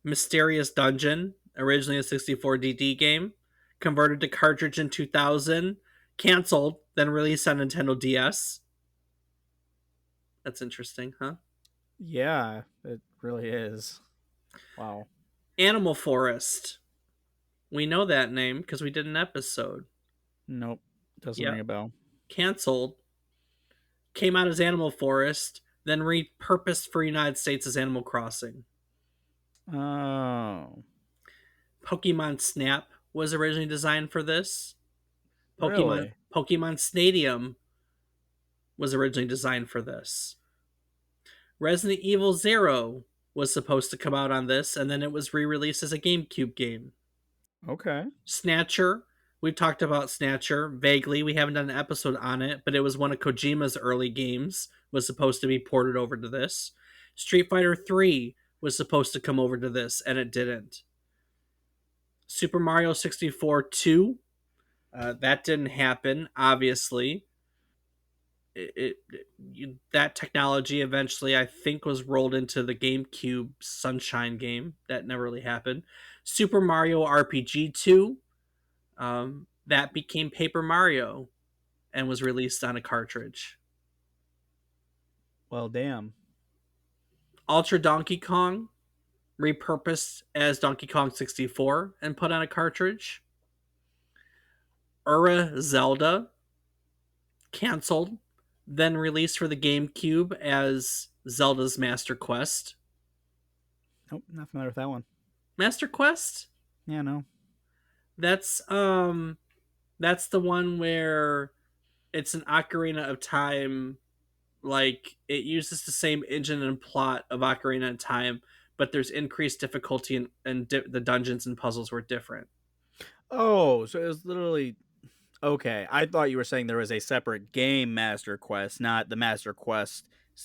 Mysterious Dungeon, originally a 64 DD game, converted to cartridge in 2000, canceled, then released on Nintendo DS. That's interesting, huh? Yeah, it really is. Wow. Animal Forest. We know that name because we did an episode. Nope. Doesn't ring Yep. a bell. Canceled. Came out as Animal Forest, then repurposed for United States as Animal Crossing. Oh. Pokemon Snap was originally designed for this. Really? Pokemon Stadium was originally designed for this. Resident Evil Zero was supposed to come out on this, and then it was re-released as a GameCube game. Okay. Snatcher, we've talked about Snatcher vaguely. We haven't done an episode on it, but it was one of Kojima's early games. Was supposed to be ported over to this. Street Fighter 3 was supposed to come over to this, and it didn't. Super Mario 64 2, that didn't happen, obviously. That technology eventually, I think, was rolled into the GameCube Sunshine game. That never really happened. Super Mario RPG 2, that became Paper Mario and was released on a cartridge. Well, damn. Ultra Donkey Kong, repurposed as Donkey Kong 64 and put on a cartridge. Ura Zelda, canceled, then released for the GameCube as Zelda's Master Quest. Nope, not familiar with that one. Master Quest? Yeah, no. That's that's the one where it's an Ocarina of Time. Like it uses the same engine and plot of Ocarina of Time, but there's increased difficulty and the dungeons and puzzles were different. Oh, so it was literally okay. I thought you were saying there was a separate game Master Quest, not the Master Quest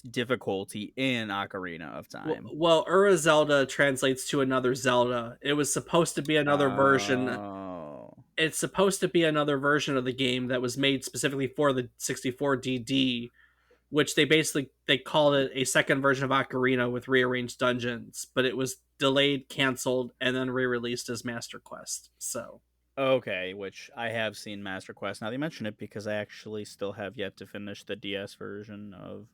difficulty in Ocarina of Time. Well, Ura Zelda translates to another Zelda. It was supposed to be another version. Oh. It's supposed to be another version of the game that was made specifically for the 64DD, which they called it a second version of Ocarina with rearranged dungeons, but it was delayed, canceled, and then re-released as Master Quest. So, Okay, which I have seen Master Quest. Now they mention it because I actually still have yet to finish the DS version of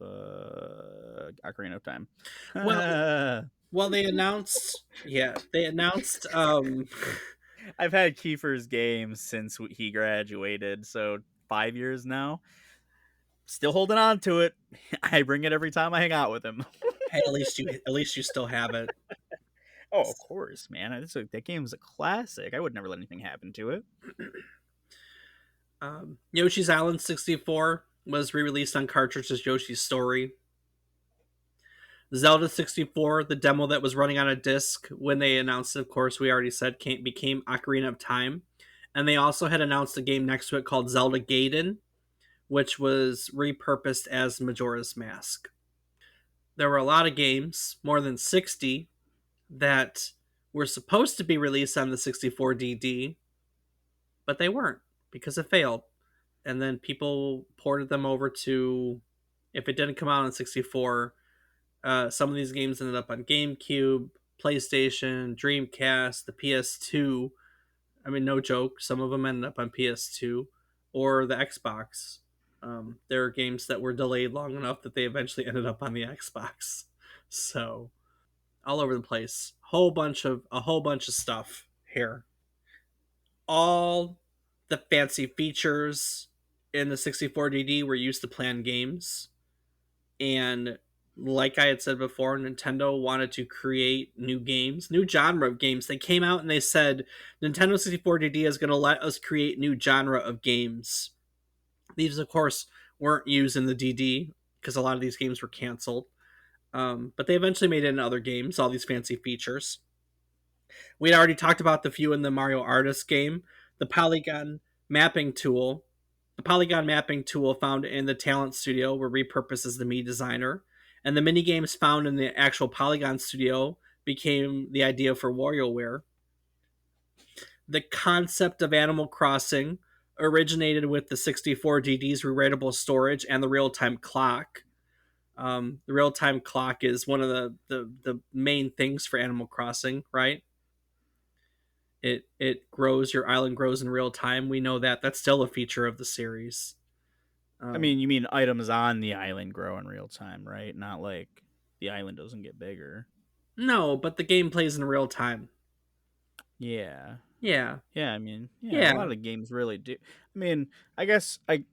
Ocarina of Time. well, they announced, yeah, they announced I've had Kiefer's game since he graduated, so 5 years now. Still holding on to it. I bring it every time I hang out with him. hey, at least you still have it. Oh, of course, man. That game's a classic. I would never let anything happen to it. Yoshi's Island 64 was re-released on cartridge as Yoshi's Story. Zelda 64, the demo that was running on a disc when they announced it, of course, we already said became Ocarina of Time. And they also had announced a game next to it called Zelda Gaiden, which was repurposed as Majora's Mask. There were a lot of games, more than 60, that were supposed to be released on the 64DD, but they weren't because it failed. And then people ported them over to, if it didn't come out on 64, some of these games ended up on GameCube, PlayStation, Dreamcast, the PS2. I mean, no joke. Some of them ended up on PS2 or the Xbox. There are games that were delayed long enough that they eventually ended up on the Xbox. So all over the place, a whole bunch of stuff here. All the fancy features in the 64DD were used to plan games, and like I had said before, Nintendo wanted to create new games, new genre of games. They came out and they said Nintendo 64DD is going to let us create new genre of games. These, of course, weren't used in the DD because a lot of these games were canceled. But they eventually made it in other games, all these fancy features. We had already talked about the few in the Mario Artist game. The polygon mapping tool. The polygon mapping tool found in the Talent Studio were repurposed as the Mii designer. And the mini games found in the actual Polygon Studio became the idea for WarioWare. The concept of Animal Crossing originated with the 64DD's rewritable storage and the real time clock. The real time clock is one of the main things for Animal Crossing, right? It grows, your island grows in real time. We know that that's still a feature of the series. I Um, mean, you mean items on the island grow in real time, right? Not like the island doesn't get bigger. no, but the game plays in real time. Yeah. Yeah, Yeah, I mean, yeah, a lot of yeah. the games really do. I mean, I guess I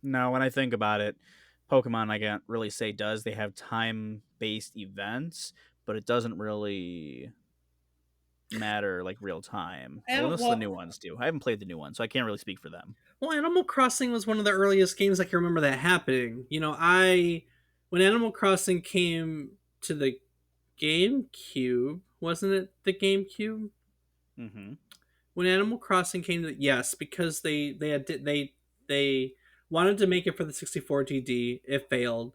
no, when I think about it, Pokemon I can't really say does. They have time-based events, but it doesn't really matter like real time. Well, And, unless the new ones do. I haven't played the new ones, so I can't really speak for them. Animal Crossing was one of the earliest games I can remember that happening. I when Animal Crossing came to the GameCube, wasn't it the GameCube? Mhm. When Animal Crossing came to, yes, because they wanted to make it for the 64DD. It failed.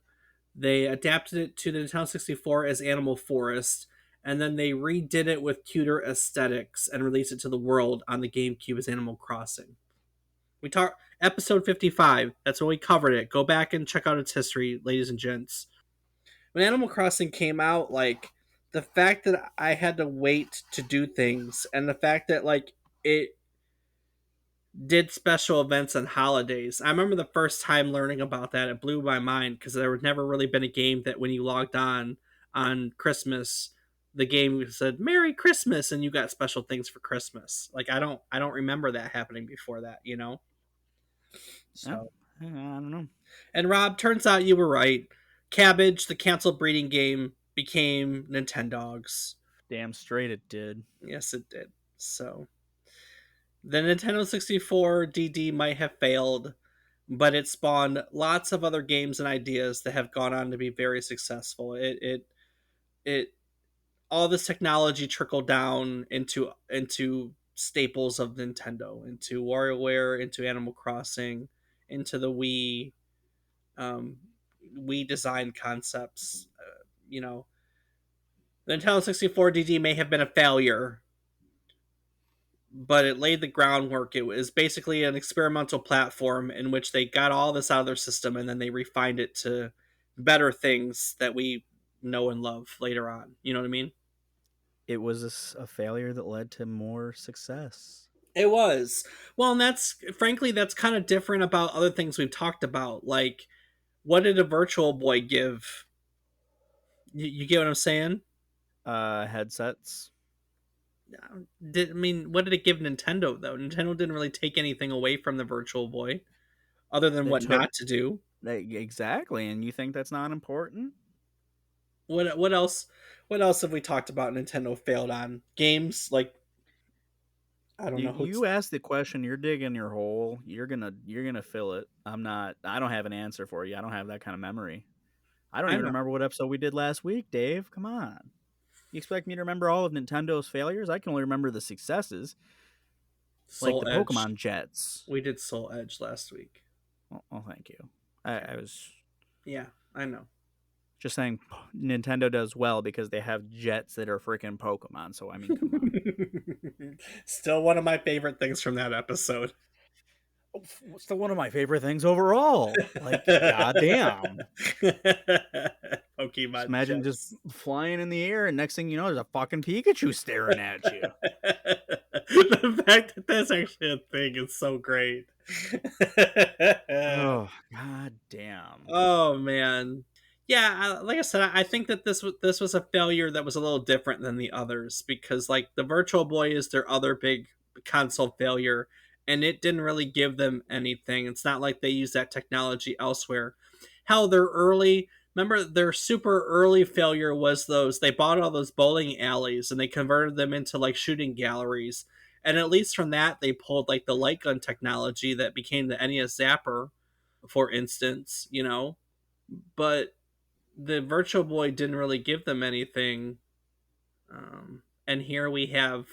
They adapted it to the Nintendo 64 as Animal Forest, and then they redid it with cuter aesthetics and released it to the world on the GameCube as Animal Crossing. We talked episode 55. That's when we covered it. Go back and check out its history, ladies and gents. When Animal Crossing came out, the fact that I had to wait to do things, and the fact that it did special events on holidays. I remember the first time learning about that. It blew my mind because there had never really been a game that when you logged on Christmas, the game said "Merry Christmas" and you got special things for Christmas. I don't remember that happening before that. Yeah. So, I don't know. and Rob, turns out you were right. Cabbage, the canceled breeding game, became Nintendogs. Damn straight it did. Yes, it did. So the Nintendo 64 DD might have failed, but it spawned lots of other games and ideas that have gone on to be very successful. It all this technology trickled down into staples of Nintendo, into WarioWare, into Animal Crossing, into the Wii. Um, Wii design concepts. You know, the Nintendo 64 DD may have been a failure, but it laid the groundwork. It was basically an experimental platform in which they got all this out of their system and then they refined it to better things that we know and love later on. You know what I mean? It was a failure that led to more success. It was. Well, and that's frankly that's kind of different about other things we've talked about. Like, what did a Virtual Boy give? You get what I'm saying? Headsets. I mean, what did it give Nintendo though? Nintendo didn't really take anything away from the Virtual Boy, other than They what took not to do. exactly, and you think that's not important? What else? What else have we talked about? Nintendo failed on games like I don't You know who's. you ask the question, you're digging your hole, you're gonna fill it. I'm not. I don't have an answer for you. I don't have that kind of memory. I don't I even know remember what episode we did last week, Dave. Come on. You expect me to remember all of Nintendo's failures? I can only remember the successes, like Soul the Edge. Pokemon Jets. We did Soul Edge last week. Well, thank you. Okay. I was Yeah, I know. just saying Nintendo does well because they have jets that are freaking Pokemon. So I mean, come on. Still one of my favorite things from that episode. Still one of my favorite things overall. Like, goddamn. Just Pokemon imagine just Jets. flying in the air, and next thing you know, there's a fucking Pikachu staring at you. The fact that that's actually a thing is so great. Oh, god damn. Oh man, yeah. Like I said, I think that this was a failure that was a little different than the others because like the Virtual Boy is their other big console failure, and it didn't really give them anything. It's not like they use that technology elsewhere. Hell, their early remember their super early failure was those they bought all those bowling alleys and they converted them into like shooting galleries. And at least from that, they pulled like the light gun technology that became the NES Zapper, for instance, but the Virtual Boy didn't really give them anything. And here we have,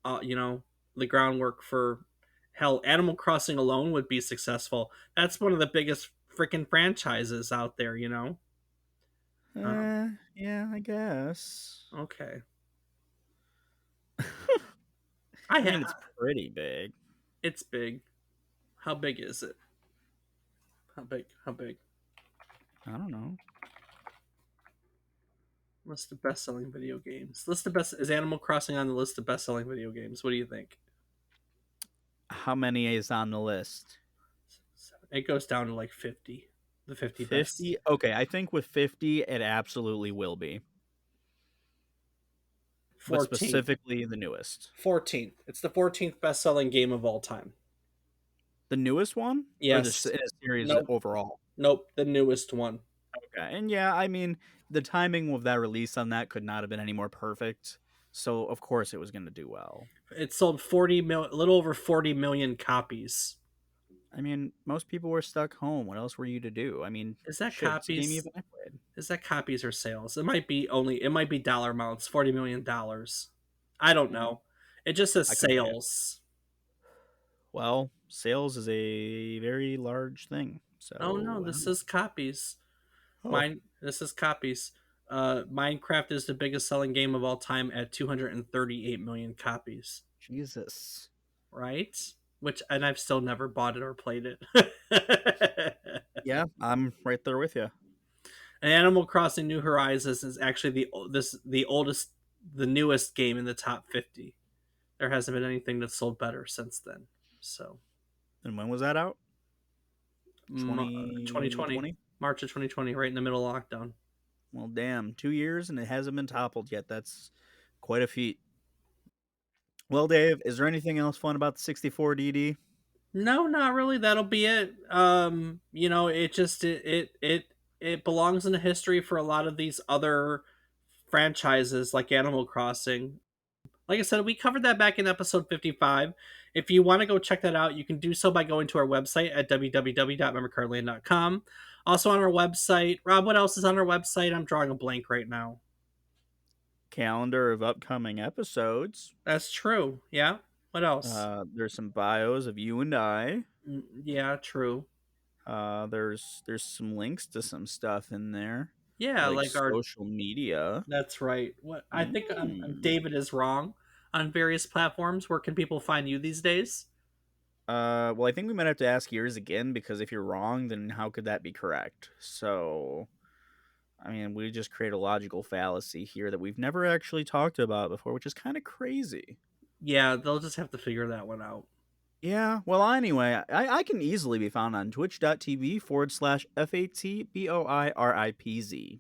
uh, you know, the groundwork for hell. Animal Crossing alone would be successful. That's one of the biggest freaking franchises out there. Um, Yeah, I guess. okay, I mean, it's I pretty big. it's big. How big is it? How big? How big? I don't know. List of best-selling video games. List of best is Animal Crossing on the list of best-selling video games? What do you think? How many is on the list? It goes down to like 50. The 50 best. 50? Okay, I think with 50, it absolutely will be, but 14th. specifically the newest. 14th. It's the 14th best-selling game of all time. The newest one? Or the Yes. in a series Nope. overall? Nope. The newest one. Okay, and yeah, I mean, the timing of that release on that could not have been any more perfect, so of course it was gonna do well. It sold a little over 40 million copies. I mean, most people were stuck home. What else were you to do? I mean, Is that shit, it's a game copies? even I played. Is that copies or sales? It might be dollar amounts, $40 million. I don't Mm, know. It just says I couldn't tell you. sales. Well, sales is a very large thing, Oh no, so I don't this know. is copies. Oh, This is copies. Minecraft is the biggest selling game of all time at 238 million copies. Jesus. Right? And I've still never bought it or played it. Yeah, I'm right there with you. And Animal Crossing New Horizons is actually the newest game in the top 50. There hasn't been anything that's sold better since then. So, And when was that out? 2020, 2020? March of 2020, right in the middle of lockdown. Well, damn, 2 years and it hasn't been toppled yet. That's quite a feat. Well, Dave, is there anything else fun about the 64 DD? No, not really. That'll be it. It just it belongs in the history for a lot of these other franchises like Animal Crossing. Like I said, we covered that back in episode 55. If you want to go check that out, you can do so by going to our website at www.memorycardland.com. Also on our website, Rob, what else is on our website? I'm drawing a blank right now. calendar of upcoming episodes. That's true. Yeah. What else? There's some bios of you and I. Yeah, true. There's some links to some stuff in there, Yeah, like like our. social media. That's right. What I think Mm. David is wrong on various platforms. Where can people find you these days? Well, I think we might have to ask yours again because if you're wrong, then how could that be correct? So, I mean, we just create a logical fallacy here that we've never actually talked about before, which is kind of crazy. Yeah, they'll just have to figure that one out. Yeah, well, anyway, I can easily be found on twitch.tv/FATBOIRIPZ.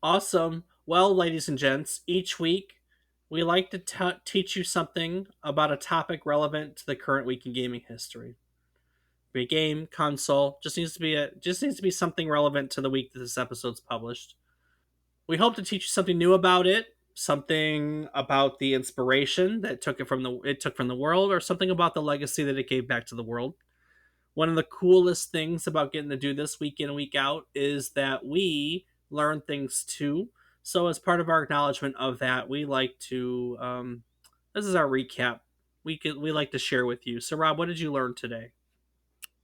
Awesome. Well, ladies and gents, each week we like to teach you something about a topic relevant to the current week in gaming history. Be a game, console, just needs to be something relevant to the week that this episode's published. We hope to teach you something new about it, something about the inspiration that took from the world, or something about the legacy that it gave back to the world. One of the coolest things about getting to do this week in and week out is that we learn things too. So, as part of our acknowledgement of that, we like to. This is our recap. We like to share with you. So, Rob, what did you learn today?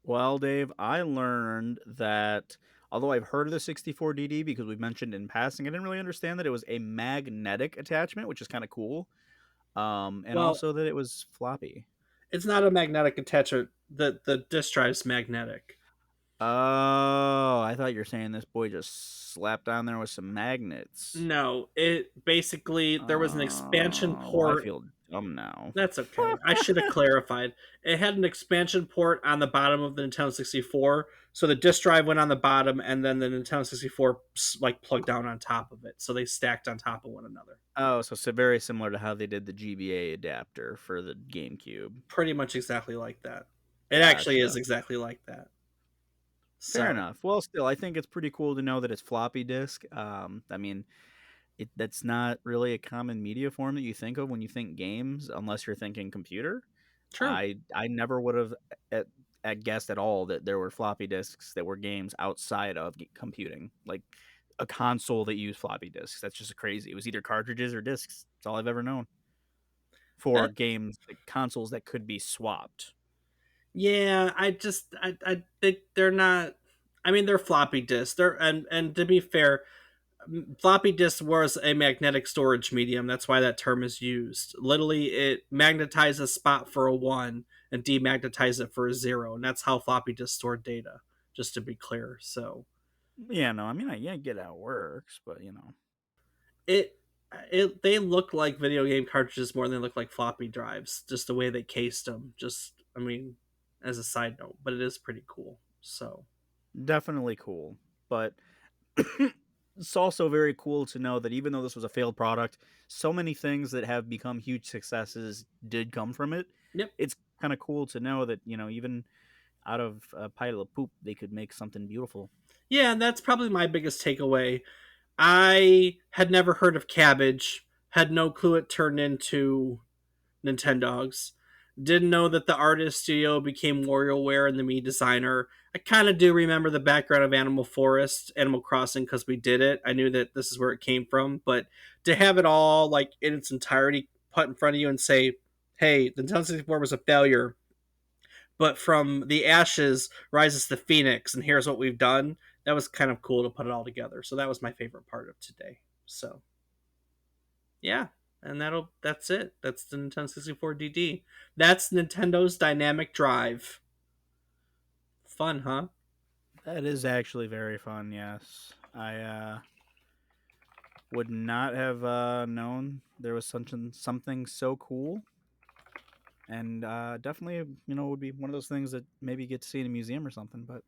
Well, Dave, I learned that although I've heard of the 64DD because we've mentioned in passing, I didn't really understand that it was a magnetic attachment, which is kind of cool. And Well, also that it was floppy. it's not a magnetic attachment. The disk drive's magnetic. Oh, I thought you were saying this boy just slapped on there with some magnets. No, it basically there was an expansion Oh, I port. feel dumb now. That's okay. I should have clarified. It had an expansion port on the bottom of the Nintendo 64, so the disk drive went on the bottom, and then the Nintendo 64 like plugged down on top of it, so they stacked on top of one another. Oh, so very similar to how they did the GBA adapter for the GameCube. Pretty much exactly like that. It actually is Gotcha. exactly like that. Fair So enough. Well, still, I think it's pretty cool to know that it's floppy disk. I mean, that's not really a common media form that you think of when you think games, unless you're thinking computer. true. I never would have guessed at all that there were floppy disks that were games outside of computing, like a console that used floppy disks. That's just crazy. It was either cartridges or disks. That's all I've ever known for That games, like consoles that could be swapped. yeah, I think they're not. I mean, they're floppy disks. They're and to be fair, floppy disk was a magnetic storage medium. That's why that term is used. Literally, it magnetizes a spot for a one and demagnetizes it for a zero, and that's how floppy disk stored data. Just to be clear, so Yeah, no, I mean, I get how it works, but it they look like video game cartridges more than they look like floppy drives. Just the way they cased them. Just I mean, as a side note, but it is pretty cool. So definitely cool. But it's also very cool to know that even though this was a failed product, so many things that have become huge successes did come from it. yep. It's kind of cool to know that, even out of a pile of poop, they could make something beautiful. Yeah, and that's probably my biggest takeaway. I had never heard of cabbage, had no clue it turned into Nintendogs. Didn't know that the artist studio became WarioWare and the me designer. I kind of do remember the background of Animal Forest, Animal Crossing, because we did it. I knew that this is where it came from, but to have it all like in its entirety put in front of you and say, "Hey, the Nintendo 64 was a failure, but from the ashes rises the phoenix, and here's what we've done." That was kind of cool to put it all together. So that was my favorite part of today. So yeah, and that's it. That's the Nintendo 64 DD. That's Nintendo's Dynamic Drive. Fun, huh? That is actually very fun, yes. I would not have known there was something so cool. And definitely, would be one of those things that maybe you get to see in a museum or something, but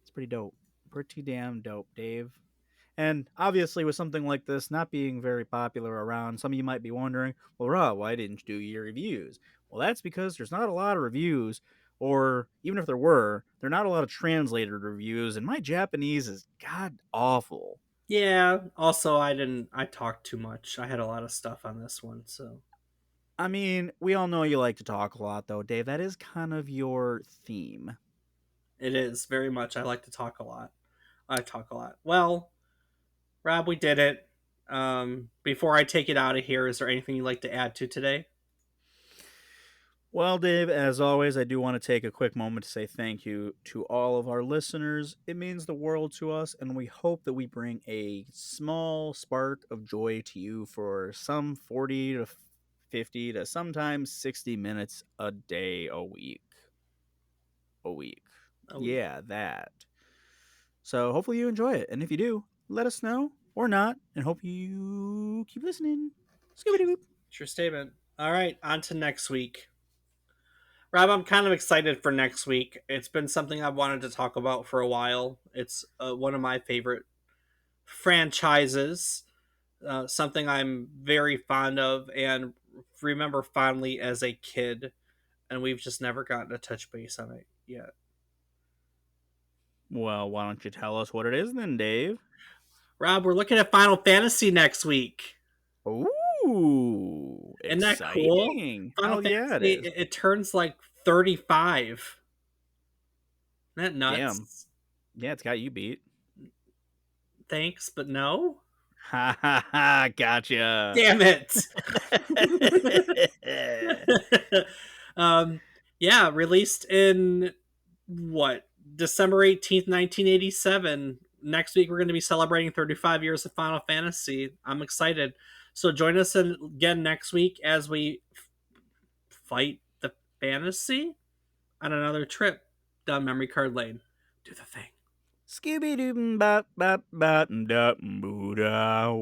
it's pretty dope. Pretty damn dope, Dave. And obviously, with something like this not being very popular around, some of you might be wondering, well, Rob, why didn't you do your reviews? Well, that's because there's not a lot of reviews, or even if there were, there are not a lot of translated reviews, and my Japanese is god awful. Yeah. Also, I talked too much. I had a lot of stuff on this one, so I mean, we all know you like to talk a lot, though, Dave. That is kind of your theme. it is very much. I like to talk a lot. I talk a lot. Well, Rob, we did it. Before I take it out of here, is there anything you'd like to add to today? Well, Dave, as always, I do want to take a quick moment to say thank you to all of our listeners. It means the world to us, and we hope that we bring a small spark of joy to you for some 40 to 50 to sometimes 60 minutes a day, a week. A week. A week. Yeah, that. So hopefully you enjoy it. And if you do, let us know or not, and hope you keep listening. Scooby Doo. True statement. All right, on to next week. Rob, I'm kind of excited for next week. It's been something I've wanted to talk about for a while. It's one of my favorite franchises, something I'm very fond of and remember fondly as a kid, and we've just never gotten to touch base on it yet. Well, why don't you tell us what it is then, Dave? Rob, we're looking at Final Fantasy next week. Ooh, Isn't that cool? exciting. Final Hell yeah, it Fantasy, is. it turns like 35. Isn't that Damn. nuts? Yeah, it's got you beat. Thanks, but no. Ha ha ha, gotcha. Damn it. um, yeah, released in what, December 18th, 1987. Next week we're going to be celebrating 35 years of Final Fantasy. I'm excited. So join us again next week as we fight the fantasy on another trip down memory card lane. Do the thing. Scooby Doo bop bop bop da boo da.